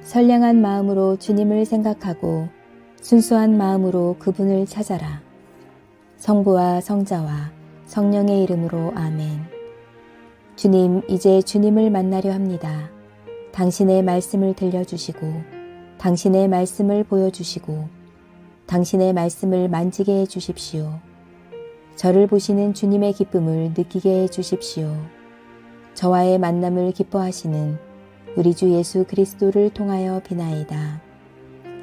선량한 마음으로 주님을 생각하고 순수한 마음으로 그분을 찾아라. 성부와 성자와 성령의 이름으로 아멘. 주님, 이제 주님을 만나려 합니다. 당신의 말씀을 들려주시고 당신의 말씀을 보여주시고 당신의 말씀을 만지게 해주십시오. 저를 보시는 주님의 기쁨을 느끼게 해주십시오. 저와의 만남을 기뻐하시는 우리 주 예수 그리스도를 통하여 비나이다.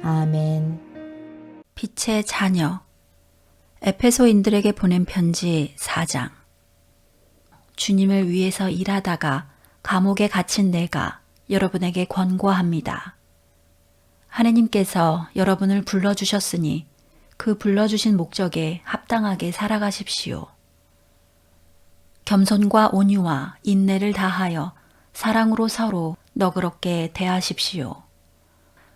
아멘. 빛의 자녀. 에페소인들에게 보낸 편지 4장. 주님을 위해서 일하다가 감옥에 갇힌 내가 여러분에게 권고합니다. 하느님께서 여러분을 불러주셨으니 그 불러주신 목적에 합당하게 살아가십시오. 겸손과 온유와 인내를 다하여 사랑으로 서로 너그럽게 대하십시오.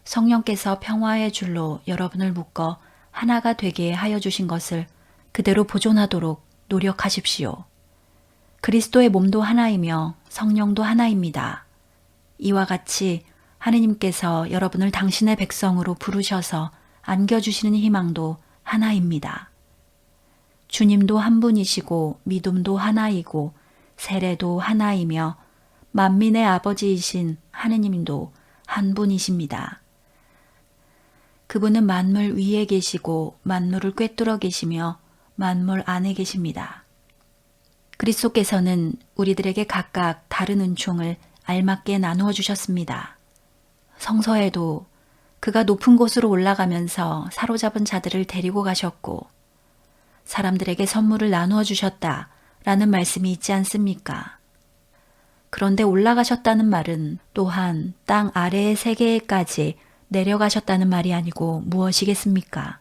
성령께서 평화의 줄로 여러분을 묶어 하나가 되게 하여 주신 것을 그대로 보존하도록 노력하십시오. 그리스도의 몸도 하나이며 성령도 하나입니다. 이와 같이 하느님께서 여러분을 당신의 백성으로 부르셔서 안겨주시는 희망도 하나입니다. 주님도 한 분이시고 믿음도 하나이고 세례도 하나이며 만민의 아버지이신 하느님도 한 분이십니다. 그분은 만물 위에 계시고 만물을 꿰뚫어 계시며 만물 안에 계십니다. 그리스도께서는 우리들에게 각각 다른 은총을 알맞게 나누어 주셨습니다. 성서에도 그가 높은 곳으로 올라가면서 사로잡은 자들을 데리고 가셨고 사람들에게 선물을 나누어 주셨다 라는 말씀이 있지 않습니까? 그런데 올라가셨다는 말은 또한 땅 아래의 세계에까지 내려가셨다는 말이 아니고 무엇이겠습니까?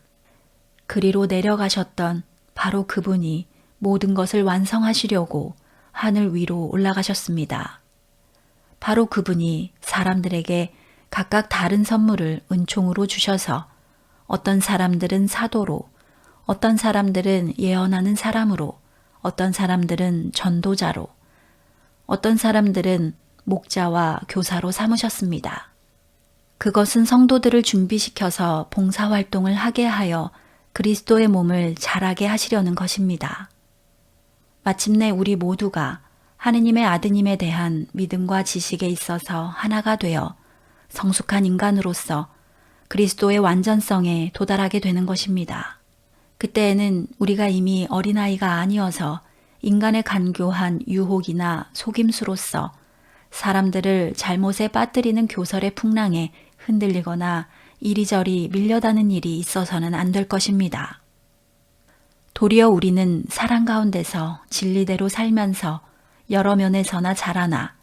그리로 내려가셨던 바로 그분이 모든 것을 완성하시려고 하늘 위로 올라가셨습니다. 바로 그분이 사람들에게 각각 다른 선물을 은총으로 주셔서 어떤 사람들은 사도로, 어떤 사람들은 예언하는 사람으로, 어떤 사람들은 전도자로, 어떤 사람들은 목자와 교사로 삼으셨습니다. 그것은 성도들을 준비시켜서 봉사활동을 하게 하여 그리스도의 몸을 자라게 하시려는 것입니다. 마침내 우리 모두가 하느님의 아드님에 대한 믿음과 지식에 있어서 하나가 되어 성숙한 인간으로서 그리스도의 완전성에 도달하게 되는 것입니다. 그때에는 우리가 이미 어린아이가 아니어서 인간의 간교한 유혹이나 속임수로서 사람들을 잘못에 빠뜨리는 교설의 풍랑에 흔들리거나 이리저리 밀려다는 일이 있어서는 안 될 것입니다. 도리어 우리는 사랑 가운데서 진리대로 살면서 여러 면에서나 자라나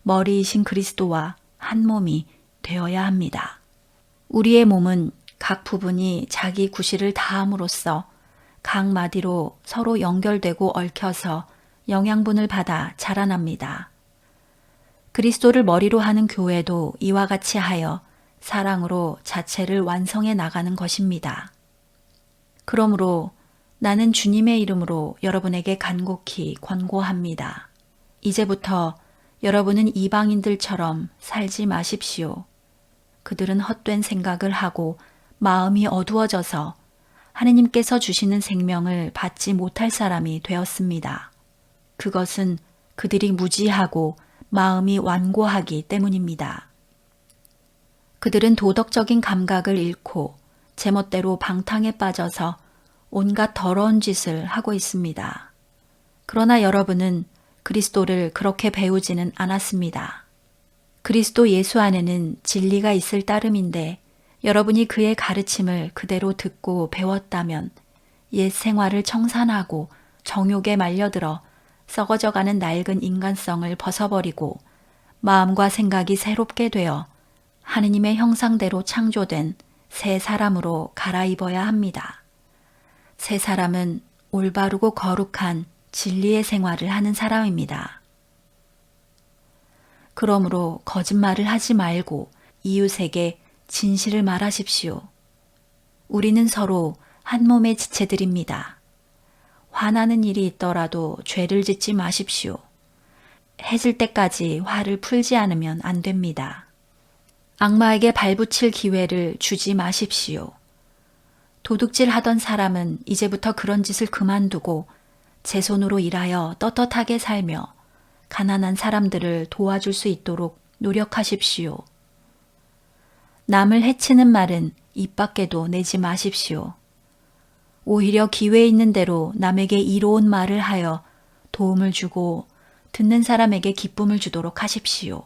머리이신 그리스도와 한 몸이 되어야 합니다. 우리의 몸은 각 부분이 자기 구실을 다함으로써 각 마디로 서로 연결되고 얽혀서 영양분을 받아 자라납니다. 그리스도를 머리로 하는 교회도 이와 같이 하여 사랑으로 자체를 완성해 나가는 것입니다. 그러므로 나는 주님의 이름으로 여러분에게 간곡히 권고합니다. 이제부터 여러분은 이방인들처럼 살지 마십시오. 그들은 헛된 생각을 하고 마음이 어두워져서 하느님께서 주시는 생명을 받지 못할 사람이 되었습니다. 그것은 그들이 무지하고 마음이 완고하기 때문입니다. 그들은 도덕적인 감각을 잃고 제멋대로 방탕에 빠져서 온갖 더러운 짓을 하고 있습니다. 그러나 여러분은 그리스도를 그렇게 배우지는 않았습니다. 그리스도 예수 안에는 진리가 있을 따름인데 여러분이 그의 가르침을 그대로 듣고 배웠다면 옛 생활을 청산하고 정욕에 말려들어 썩어져가는 낡은 인간성을 벗어버리고 마음과 생각이 새롭게 되어 하느님의 형상대로 창조된 새 사람으로 갈아입어야 합니다. 새 사람은 올바르고 거룩한 진리의 생활을 하는 사람입니다. 그러므로 거짓말을 하지 말고 이웃에게 진실을 말하십시오. 우리는 서로 한 몸의 지체들입니다. 화나는 일이 있더라도 죄를 짓지 마십시오. 해질 때까지 화를 풀지 않으면 안 됩니다. 악마에게 발붙일 기회를 주지 마십시오. 도둑질 하던 사람은 이제부터 그런 짓을 그만두고 제 손으로 일하여 떳떳하게 살며 가난한 사람들을 도와줄 수 있도록 노력하십시오. 남을 해치는 말은 입 밖에도 내지 마십시오. 오히려 기회 있는 대로 남에게 이로운 말을 하여 도움을 주고 듣는 사람에게 기쁨을 주도록 하십시오.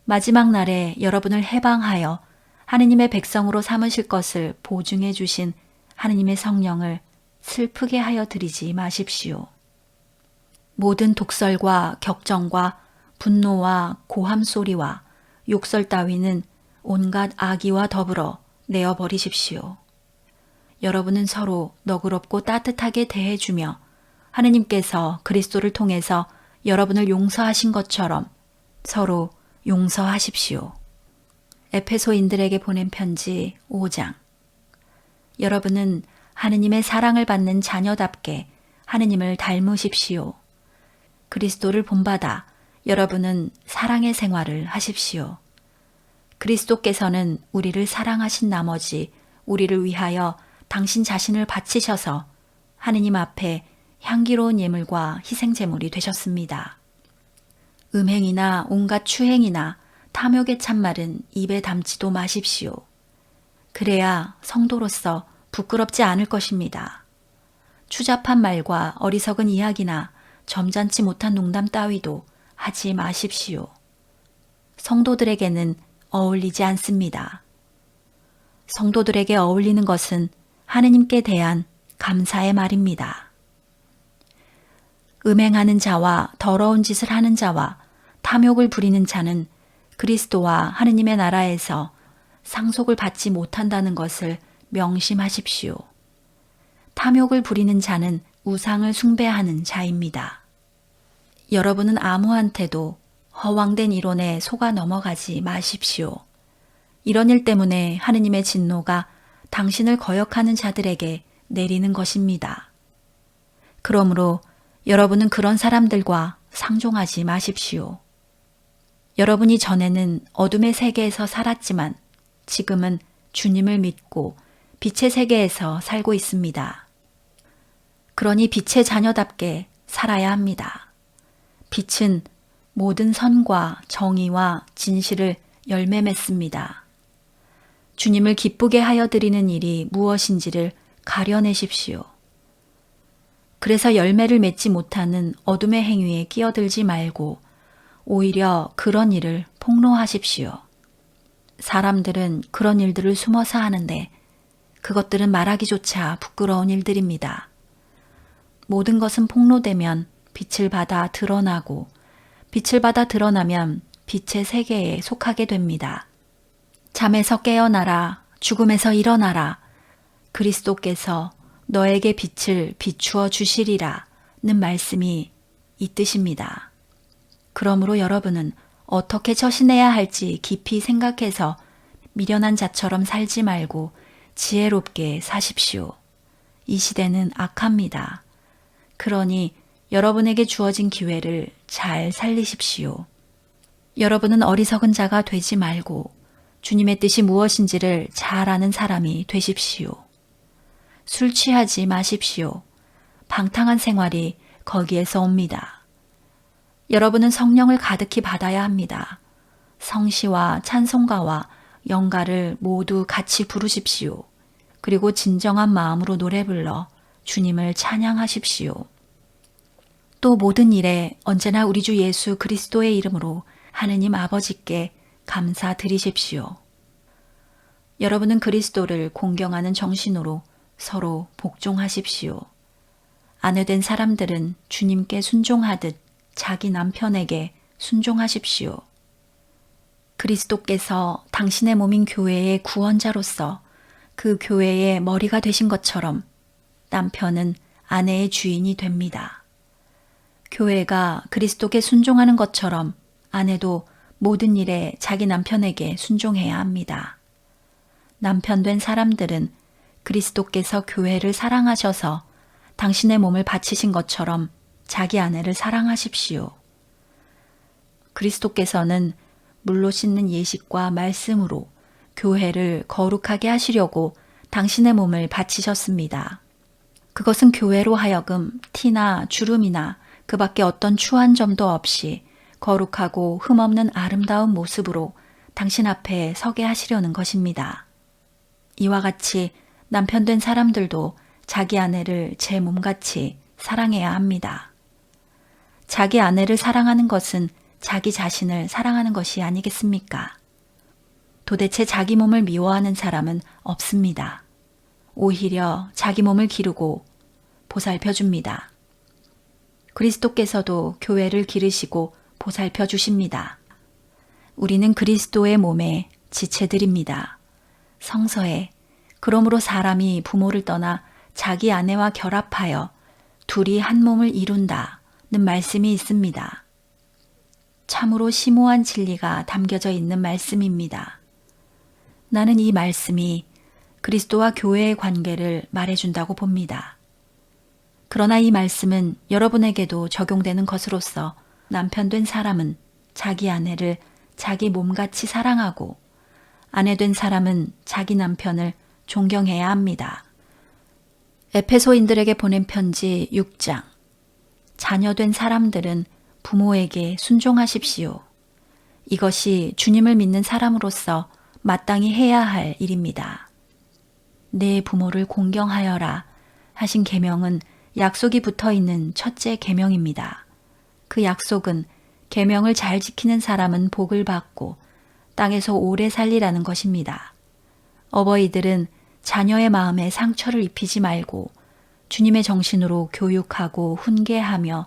마지막 날에 여러분을 해방하여 하느님의 백성으로 삼으실 것을 보증해 주신 하느님의 성령을 슬프게 하여 드리지 마십시오. 모든 독설과 격정과 분노와 고함 소리와 욕설 따위는 온갖 악의와 더불어 내어버리십시오. 여러분은 서로 너그럽고 따뜻하게 대해주며 하느님께서 그리스도를 통해서 여러분을 용서하신 것처럼 서로 용서하십시오. 에페소인들에게 보낸 편지 5장. 여러분은 하느님의 사랑을 받는 자녀답게 하느님을 닮으십시오. 그리스도를 본받아 여러분은 사랑의 생활을 하십시오. 그리스도께서는 우리를 사랑하신 나머지 우리를 위하여 당신 자신을 바치셔서 하느님 앞에 향기로운 예물과 희생제물이 되셨습니다. 음행이나 온갖 추행이나 탐욕의 참말은 입에 담지도 마십시오. 그래야 성도로서 부끄럽지 않을 것입니다. 추잡한 말과 어리석은 이야기나 점잖지 못한 농담 따위도 하지 마십시오. 성도들에게는 어울리지 않습니다. 성도들에게 어울리는 것은 하느님께 대한 감사의 말입니다. 음행하는 자와 더러운 짓을 하는 자와 탐욕을 부리는 자는 그리스도와 하느님의 나라에서 상속을 받지 못한다는 것을 명심하십시오. 탐욕을 부리는 자는 우상을 숭배하는 자입니다. 여러분은 아무한테도 허황된 이론에 속아 넘어가지 마십시오. 이런 일 때문에 하느님의 진노가 당신을 거역하는 자들에게 내리는 것입니다. 그러므로 여러분은 그런 사람들과 상종하지 마십시오. 여러분이 전에는 어둠의 세계에서 살았지만 지금은 주님을 믿고 빛의 세계에서 살고 있습니다. 그러니 빛의 자녀답게 살아야 합니다. 빛은 모든 선과 정의와 진실을 열매 맺습니다. 주님을 기쁘게 하여 드리는 일이 무엇인지를 가려내십시오. 그래서 열매를 맺지 못하는 어둠의 행위에 끼어들지 말고 오히려 그런 일을 폭로하십시오. 사람들은 그런 일들을 숨어서 하는데 그것들은 말하기조차 부끄러운 일들입니다. 모든 것은 폭로되면 빛을 받아 드러나고 빛을 받아 드러나면 빛의 세계에 속하게 됩니다. 잠에서 깨어나라, 죽음에서 일어나라. 그리스도께서 너에게 빛을 비추어 주시리라 는 말씀이 이 뜻입니다. 그러므로 여러분은 어떻게 처신해야 할지 깊이 생각해서 미련한 자처럼 살지 말고 지혜롭게 사십시오. 이 시대는 악합니다. 그러니 여러분에게 주어진 기회를 잘 살리십시오. 여러분은 어리석은 자가 되지 말고 주님의 뜻이 무엇인지를 잘 아는 사람이 되십시오. 술 취하지 마십시오. 방탕한 생활이 거기에서 옵니다. 여러분은 성령을 가득히 받아야 합니다. 성시와 찬송가와 영가를 모두 같이 부르십시오. 그리고 진정한 마음으로 노래 불러 주님을 찬양하십시오. 또 모든 일에 언제나 우리 주 예수 그리스도의 이름으로 하느님 아버지께 감사드리십시오. 여러분은 그리스도를 공경하는 정신으로 서로 복종하십시오. 아내된 사람들은 주님께 순종하듯 자기 남편에게 순종하십시오. 그리스도께서 당신의 몸인 교회의 구원자로서 그 교회의 머리가 되신 것처럼 남편은 아내의 주인이 됩니다. 교회가 그리스도께 순종하는 것처럼 아내도 모든 일에 자기 남편에게 순종해야 합니다. 남편 된 사람들은 그리스도께서 교회를 사랑하셔서 당신의 몸을 바치신 것처럼 자기 아내를 사랑하십시오. 그리스도께서는 물로 씻는 예식과 말씀으로 교회를 거룩하게 하시려고 당신의 몸을 바치셨습니다. 그것은 교회로 하여금 티나 주름이나 그 밖에 어떤 추한 점도 없이 거룩하고 흠없는 아름다운 모습으로 당신 앞에 서게 하시려는 것입니다. 이와 같이 남편 된 사람들도 자기 아내를 제 몸같이 사랑해야 합니다. 자기 아내를 사랑하는 것은 자기 자신을 사랑하는 것이 아니겠습니까? 도대체 자기 몸을 미워하는 사람은 없습니다. 오히려 자기 몸을 기르고 보살펴 줍니다. 그리스도께서도 교회를 기르시고 보살펴 주십니다. 우리는 그리스도의 몸의 지체들입니다. 성서에 그러므로 사람이 부모를 떠나 자기 아내와 결합하여 둘이 한 몸을 이룬다는 말씀이 있습니다. 참으로 심오한 진리가 담겨져 있는 말씀입니다. 나는 이 말씀이 그리스도와 교회의 관계를 말해준다고 봅니다. 그러나 이 말씀은 여러분에게도 적용되는 것으로서 남편 된 사람은 자기 아내를 자기 몸같이 사랑하고 아내 된 사람은 자기 남편을 존경해야 합니다. 에페소인들에게 보낸 편지 6장. 자녀 된 사람들은 부모에게 순종하십시오. 이것이 주님을 믿는 사람으로서 마땅히 해야 할 일입니다. 내 부모를 공경하여라 하신 계명은 약속이 붙어 있는 첫째 계명입니다. 그 약속은 계명을 잘 지키는 사람은 복을 받고 땅에서 오래 살리라는 것입니다. 어버이들은 자녀의 마음에 상처를 입히지 말고 주님의 정신으로 교육하고 훈계하며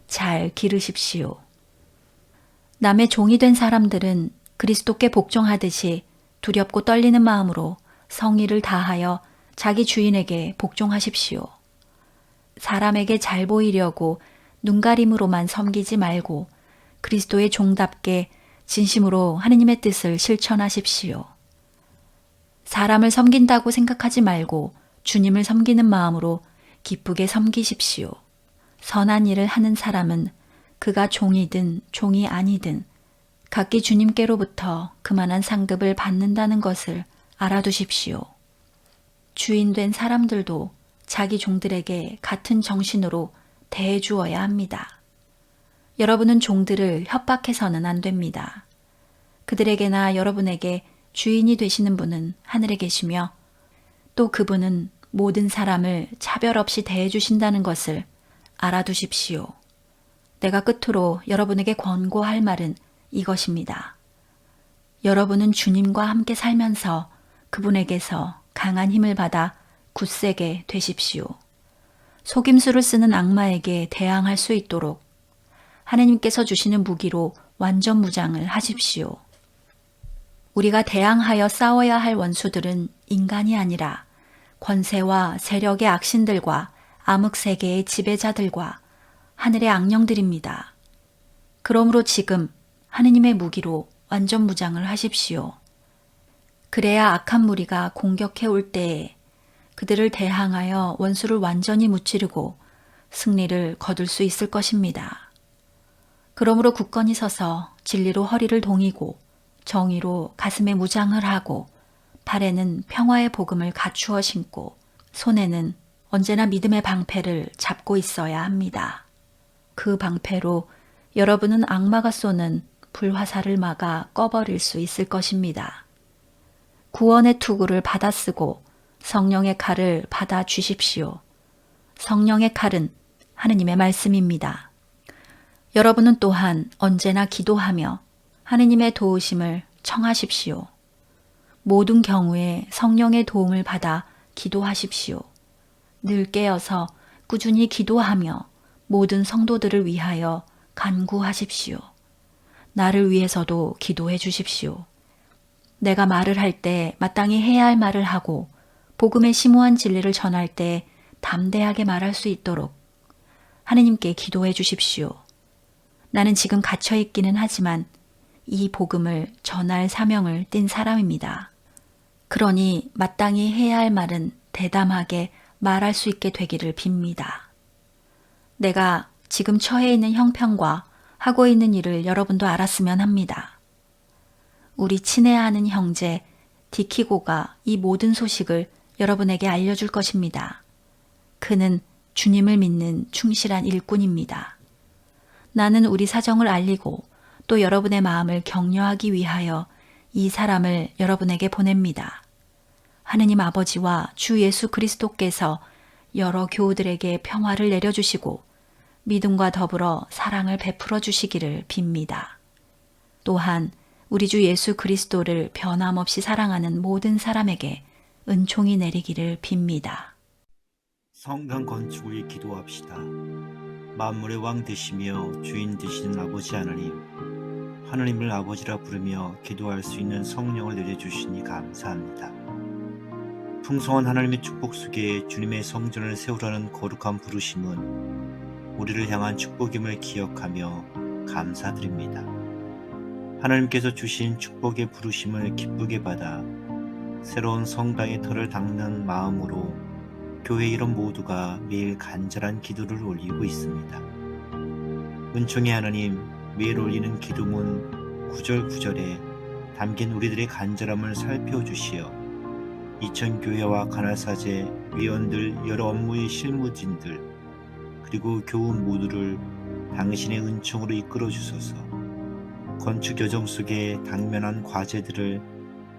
잘 기르십시오. 남의 종이 된 사람들은 그리스도께 복종하듯이 두렵고 떨리는 마음으로 성의를 다하여 자기 주인에게 복종하십시오. 사람에게 잘 보이려고 눈가림으로만 섬기지 말고 그리스도의 종답게 진심으로 하느님의 뜻을 실천하십시오. 사람을 섬긴다고 생각하지 말고 주님을 섬기는 마음으로 기쁘게 섬기십시오. 선한 일을 하는 사람은 그가 종이든 종이 아니든 각기 주님께로부터 그만한 상급을 받는다는 것을 알아두십시오. 주인 된 사람들도 자기 종들에게 같은 정신으로 대해 주어야 합니다. 여러분은 종들을 협박해서는 안 됩니다. 그들에게나 여러분에게 주인이 되시는 분은 하늘에 계시며 또 그분은 모든 사람을 차별 없이 대해 주신다는 것을 알아두십시오. 내가 끝으로 여러분에게 권고할 말은 이것입니다. 여러분은 주님과 함께 살면서 그분에게서 강한 힘을 받아 굳세게 되십시오. 속임수를 쓰는 악마에게 대항할 수 있도록 하느님께서 주시는 무기로 완전 무장을 하십시오. 우리가 대항하여 싸워야 할 원수들은 인간이 아니라 권세와 세력의 악신들과 암흑세계의 지배자들과 하늘의 악령들입니다. 그러므로 지금 하느님의 무기로 완전 무장을 하십시오. 그래야 악한 무리가 공격해 올 때에 그들을 대항하여 원수를 완전히 무찌르고 승리를 거둘 수 있을 것입니다. 그러므로 굳건히 서서 진리로 허리를 동이고 정의로 가슴에 무장을 하고 발에는 평화의 복음을 갖추어 신고 손에는 언제나 믿음의 방패를 잡고 있어야 합니다. 그 방패로 여러분은 악마가 쏘는 불화살을 막아 꺼버릴 수 있을 것입니다. 구원의 투구를 받아 쓰고 성령의 칼을 받아 주십시오. 성령의 칼은 하느님의 말씀입니다. 여러분은 또한 언제나 기도하며 하느님의 도우심을 청하십시오. 모든 경우에 성령의 도움을 받아 기도하십시오. 늘 깨어서 꾸준히 기도하며 모든 성도들을 위하여 간구하십시오. 나를 위해서도 기도해 주십시오. 내가 말을 할 때 마땅히 해야 할 말을 하고 복음의 심오한 진리를 전할 때 담대하게 말할 수 있도록 하느님께 기도해 주십시오. 나는 지금 갇혀 있기는 하지만 이 복음을 전할 사명을 띈 사람입니다. 그러니 마땅히 해야 할 말은 대담하게 말할 수 있게 되기를 빕니다. 내가 지금 처해 있는 형편과 하고 있는 일을 여러분도 알았으면 합니다. 우리 친애하는 형제 디키고가 이 모든 소식을 여러분에게 알려줄 것입니다. 그는 주님을 믿는 충실한 일꾼입니다. 나는 우리 사정을 알리고 또 여러분의 마음을 격려하기 위하여 이 사람을 여러분에게 보냅니다. 하느님 아버지와 주 예수 그리스도께서 여러 교우들에게 평화를 내려주시고 믿음과 더불어 사랑을 베풀어 주시기를 빕니다. 또한 우리 주 예수 그리스도를 변함없이 사랑하는 모든 사람에게 은총이 내리기를 빕니다. 성당 건축을 기도합시다. 만물의 왕 되시며 주인 되시는 아버지 하나님, 하나님을 아버지라 부르며 기도할 수 있는 성령을 내려주시니 감사합니다. 풍성한 하나님의 축복 속에 주님의 성전을 세우라는 거룩한 부르심은 우리를 향한 축복임을 기억하며 감사드립니다. 하나님께서 주신 축복의 부르심을 기쁘게 받아 새로운 성당의 터를 닦는 마음으로 교회 이름 모두가 매일 간절한 기도를 올리고 있습니다. 은총의 하나님, 매일 올리는 기도문 구절구절에 담긴 우리들의 간절함을 살펴주시어 이천교회와 가나사제, 위원들, 여러 업무의 실무진들, 그리고 교우 모두를 당신의 은총으로 이끌어 주소서. 건축 여정 속에 당면한 과제들을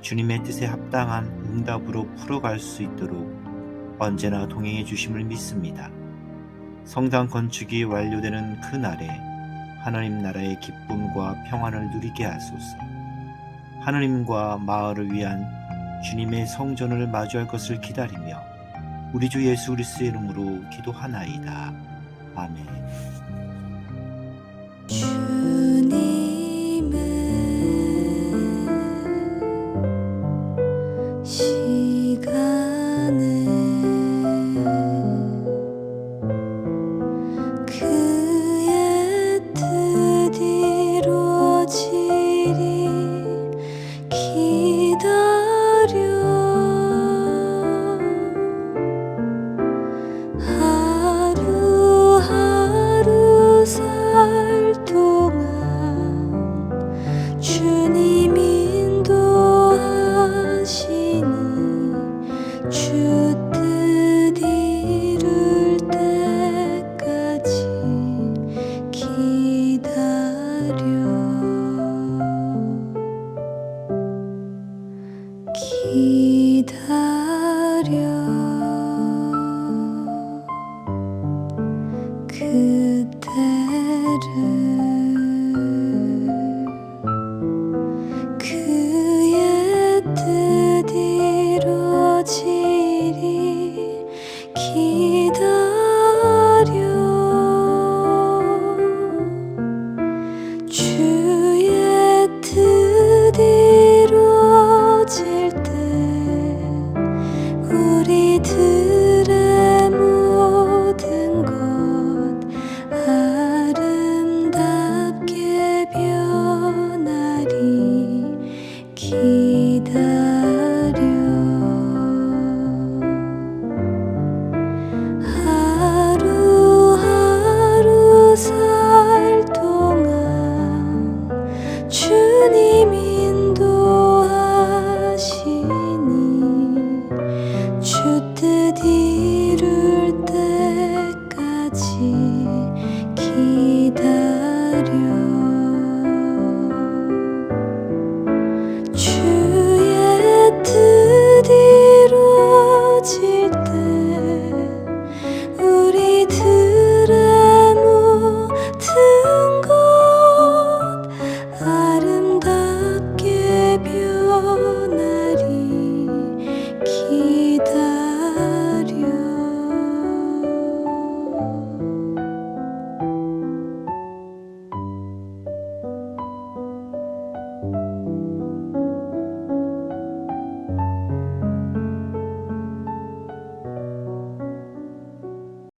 주님의 뜻에 합당한 응답으로 풀어갈 수 있도록 언제나 동행해 주심을 믿습니다. 성당 건축이 완료되는 그 날에 하나님 나라의 기쁨과 평안을 누리게 하소서. 하나님과 마을을 위한 주님의 성전을 마주할 것을 기다리며 우리 주 예수 그리스도의 이름으로 기도하나이다. 아멘. 주